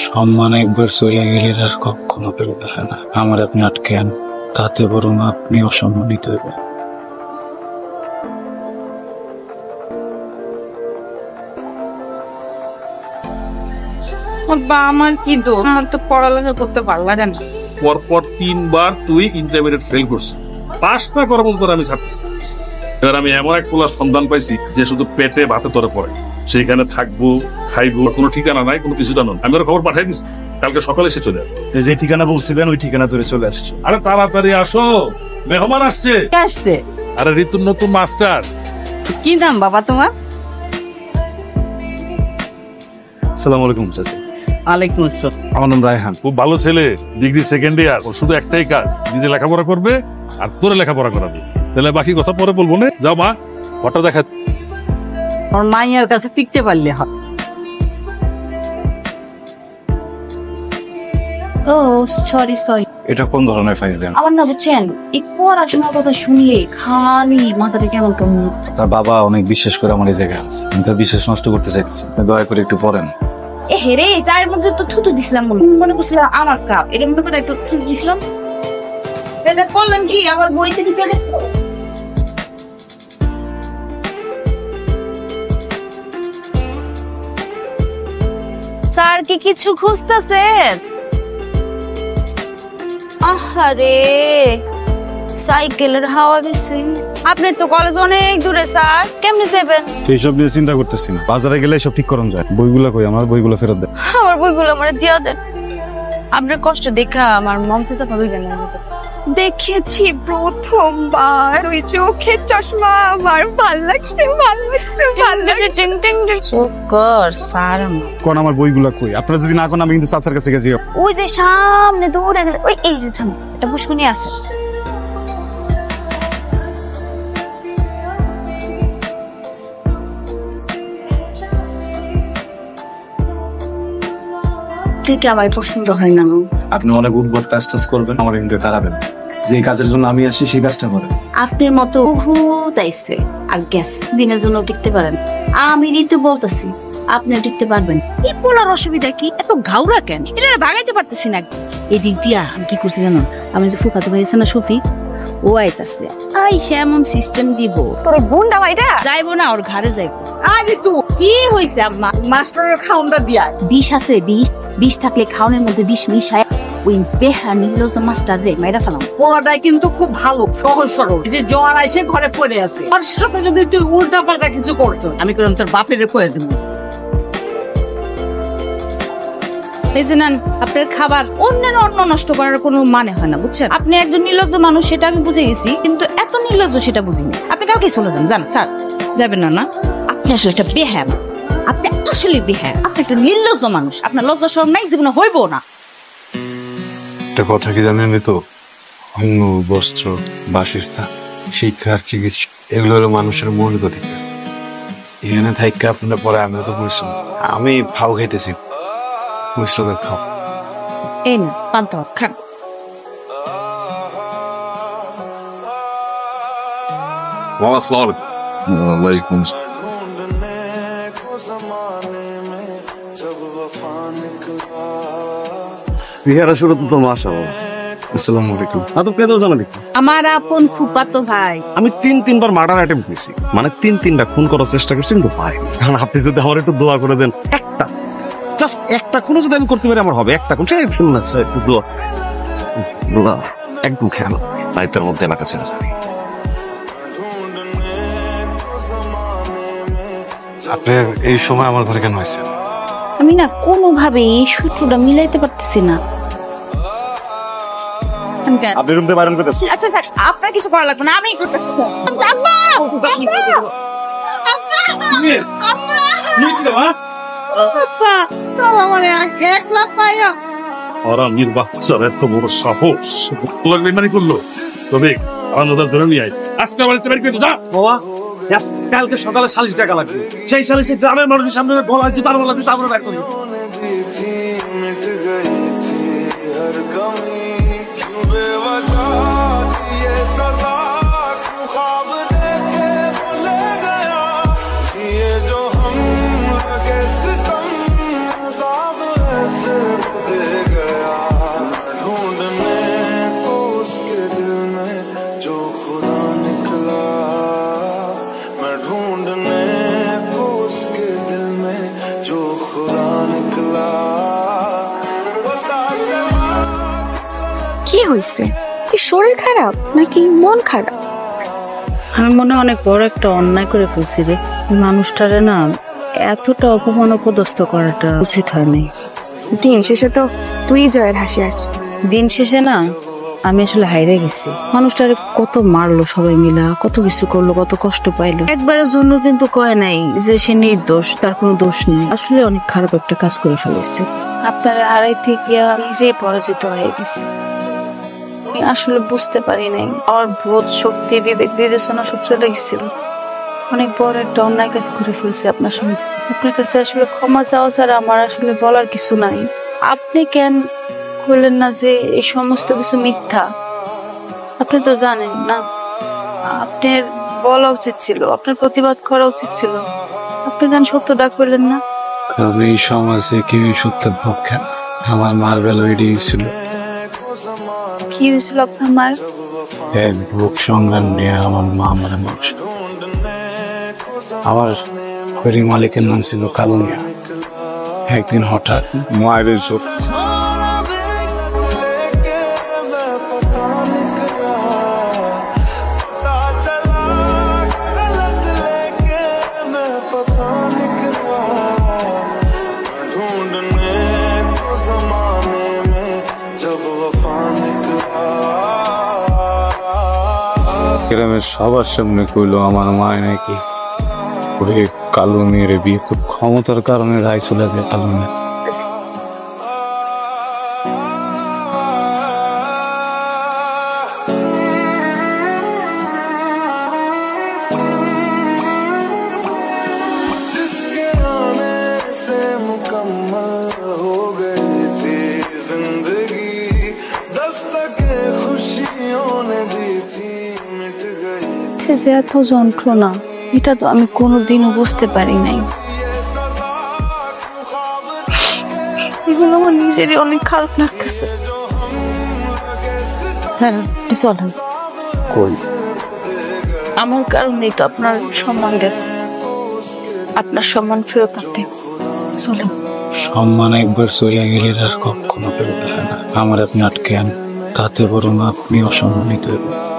সম্মান একবার চলে গেলে আর কখনো ফেরত আসে না। আমার আপনি আটকেন, তাতে বরং আপনি অসম্মানিত হইবেন। আমার কি দোষ? আমার তো পড়ালেখা করতে পারলা না। পরপর 3 বার তুই ইন্টারমিডিয়েট ফেল করছিস, পাস না করার মতো আমি ছাড়তেছি। এবার আমি এমন এক পোলার সন্ধান পাইছি যে শুধু পেটে ভাতে তরে পড়ে, সেইখানে থাকবো খাইবো, কোনো ঠিকানা নাই, কোনো কিছু জানো। আমি ওর খবর পাঠাই দিচ্ছি, কালকে সকালে এসে চলে আসবে। যে ঠিকানা বলছিলেন ওই ঠিকানা ধরে চলে আসছে। আরে তাড়াতাড়ি আসো, মেহমান আসছে। কে আসছে? আরে ঋতুর নতুন মাস্টার। কি নাম বাবা তোমার? আসসালামু আলাইকুম চাচা। ওয়ালাইকুম আসসালাম। আমার নাম রায়হান। খুব ভালো ছেলে, ডিগ্রি সেকেন্ড ইয়ার। ও শুধু একটাই কাজ, নিজে লেখাপড়া করবে আর তোরে লেখাপড়া করাবে। তাহলে বাকি কথা পরে বলবো না। যাও মা, ফটো দেখা। ওর মাইয়ার কাছে টিকতে পারলে হয়। ও সরি সরি, এটা কোন ধরনের ফাইল দেন? আমার না বুঝছেন এই পড়াশোনার কথা শুনলে খালি মাথাটা কেমন কেমন। তার বাবা অনেক বিশ্বাস করে আমার এই জায়গায় আছে, আমি তার বিশ্বাস নষ্ট করতে চাইছি। দয়া করে একটু পড়েন। এ হেরে চায়ের মধ্যে তো থুতু দিছিলাম, মনে করছিলাম আমার কাপ, এটা মনে করে একটু থুতু দিছিলাম। এটা করলাম কি আমার বই থেকে চলে গেছে। স্যার কি কিছু খুঁজতেছেন? আহারে সাইকেলের হাওয়া গেছে। আপনার তো কলেজ অনেক দূরে স্যার, কেমনে যাবেন? সেইসব নিয়ে চিন্তা করতেছি না, বাজারে গেলে সব ঠিক করন যায়। বইগুলা কই? আমার বইগুলো ফেরত দেন। আমার বইগুলো আমার দিয়া দেন। আপনার কষ্ট দেখা আমার মন থেকে ভাবে গেল। দেখেছি প্রথমবার তুই চোখের চশমা, আমার ভাল লাগছে ভালো লাগছে ভালো লাগছে। টিং টিং টিং চুপ কর স্যার। কোন আমার বইগুলা কই? আপনারা যদি না কোন আমি কিন্তু চাচার কাছে গেছি। ওই যে সামনে দৌড়ে গেলে ওই এই যে সামনে একটা পুষ্কুনি আছে। এটা আমার পছন্দ হয় না। আপনি অনেক উদ্ভট কাজ টাজ করবেন, আমার কিন্তু তাড়াবেন। যে কাজের জন্য আমি আসি সেই কাজটা করেন। আপনার মতো বহুত আইছে আর গেছে, দিনের জন্য টিকতে পারেন। আমি ঋতু বলতেছি আপনি টিকতে পারবেন। এই পোলার অসুবিধা কি? এত ঘাউরা কেন? এটা ভাগাইতে পারতেছি না। এদিক দিয়া আমি কি করছি জানো? আমি যে ফুফাতো ভাই আছে না শফিক, ও আইতাছে, আইসা এমন সিস্টেম দিব তোর গুন্ডা ভাইটা যাইবো না, ওর ঘরে যাইবো। আরে তুই কি হইছে আম্মা? মাস্টারের খাউনটা দিয়া বিষ আছে, বিষ থাকলে খাওয়ানোর মধ্যে বিষ মিশায় ওই বেহার নির্লজ্জ মাস্টার রে মাইরা ফেলাম। পোলাটাই কিন্তু খুব ভালো, সহজ সরল। এই যে জন আইসে ঘরে পড়ে আছে, ওর সাথে যদি তুই উল্টা পাল্টা কিছু করছো, আমি করলাম তোর বাপের কয়ে দেবো। এই যে নেন আপনার খাবার। অন্যের অন্ন নষ্ট করার কোনো মানে হয় না, বুঝছেন? আপনি একজন নির্লজ্জ মানুষ সেটা আমি বুঝে গেছি, কিন্তু এত নির্লজ্জ সেটা বুঝিনি। আপনি কালকে চলে যান। যান স্যার, যাবেন না? না, আপনি আসলে একটা বেহায়া। আপনি আসলে বেহায়া, আপনি একটা নির্লজ্জ মানুষ। আপনার লজ্জা শরম নাই, জীবনে হইব না। একটা কথা কি জানেন তো, অন্ন, বস্ত্র, বাসস্থান, শিক্ষা, চিকিৎসা এগুলো হলো মানুষের মৌলিক অধিকার। এখানে থাইকা আপনারা পরে আমরা তো পরিশ্রম, আমি ফাও খাইতেছি, পরিশ্রমের খাও। এই না পান্তা ভাত খান। ওয়ালাইকুম বিহারা শুরু তো মাসা বাবা। আসসালামু আলাইকুম। আদব কেন জানালি? আমার আপন ফুফাতো ভাই। আমি 3-3বার মার্ডার অ্যাটেম্প করেছি, মানে 3-3টা খুন করার চেষ্টা করছি, কিন্তু ভাই কারণ আপনি যদি আমার একটু দোয়া করে দেন, একটা জাস্ট একটা খুনও যদি আমি করতে পারি আমার হবে। একটা খুন, সে শুনুন না স্যার, একটু দোয়া দোয়া একদম খেয়াল লাইফের মধ্যে এলাকা ছেড়ে যাবে। আপনি এই সময় আমার ঘরে কেন হয়েছে? আমি না কোনোভাবে এই সূত্রটা মিলাইতে পারতেছি না। আপনি রুম থেকে বাইরন করতেছি। আচ্ছা থাক, আপনার কিছু করা লাগবে না, আমি করতেছি। ওরা নির্বাচন এত বড় সাহস মানে করলো, তবে আলাদা ধরে নিয়ে আয়। আজকে আমার বাড়ি করে যা বাবা, কালকে সকালে 40 টাকা লাগবে। সেই 40 গ্রামের মানুষের সামনে গলা দিতে তার গলা দিতে আমরা রাখ করি। হয়েছে? কি শরীর খারাপ নাকি মন খারাপ? আমি মনে হয় অনেক বড় একটা অন্যায় করে ফেলছি রে। মানুষটারে না এতটা অপমান অপদস্থ করাটা উচিত হয়নি। দিন শেষে তো তুই জয়ের হাসি আসছিস। দিন শেষে না আমি আসলে হাইরে গেছি। মানুষটারে কত মারলো সবাই মিলা, কত কিছু করলো, কত কষ্ট পাইলো। একবারের জন্য কিন্তু কয় নাই যে সে নির্দোষ, তার কোনো দোষ নেই। আসলে অনেক খারাপ একটা কাজ করে ফেলেছে। আপনারা হারাইতে গিয়া নিজেই পরাজিত হয়ে গেছে। আমি আসলে বুঝতে পারি নাই, আমার বোধ শক্তি বিবেক বিবেচনা সব চলে গেছিল। অনেক বড় একটা অন্যায় কাজ করে ফেলছি আপনার সঙ্গে। আপনার কাছে আসলে ক্ষমা চাওয়া ছাড়া আমার আসলে বলার কিছু নাই। আপনি কেন বললেন না যে এই সমস্ত কিছু মিথ্যা? আপনি তো জানেন না, আপনার বলা উচিত ছিল, আপনার প্রতিবাদ করা উচিত ছিল। আপনি কেন সত্য ডাক বললেন না? কারণ এই সমাজে কেউ সত্যের পক্ষে না। আমার মার বেলা এড়িয়ে ছিল কি হয়েছিল আপনার মায়ের? এক বুক সংগ্রাম নিয়ে আমার মা আমার মানুষ। আমার ফেরি মালিকের নাম ছিল কালু মিয়া। একদিন হঠাৎ মায়ের চোখ গ্রামের সবার সামনে কইলো আমার মায় নাকি ওই কালো মেয়ের বিয়ে খুব ক্ষমতার কারণে রায় চলে যায় কালো মেয়ে। जिसके आने से मुकम्मल हो गई थी जिंदगी, दस्तके खुशियों ने दी थी मिट गई। যে এত যন্ত্রণা, এটা তো আমি কোনোদিনও বুঝতে পারি নাই। এগুলো আমার নিজেরই অনেক খারাপ লাগতেছে। হ্যাঁ, চলেন। কই আমার কারণেই তো আপনার সম্মান গেছে। আপনার সম্মান ফেরত আনতে চলেন। সম্মান একবার চলে গেলে আর কখনো ফেরত আসে না। আমার আপনি আটকেন, তাতে বরং আপনি অসম্মানিত হবেন।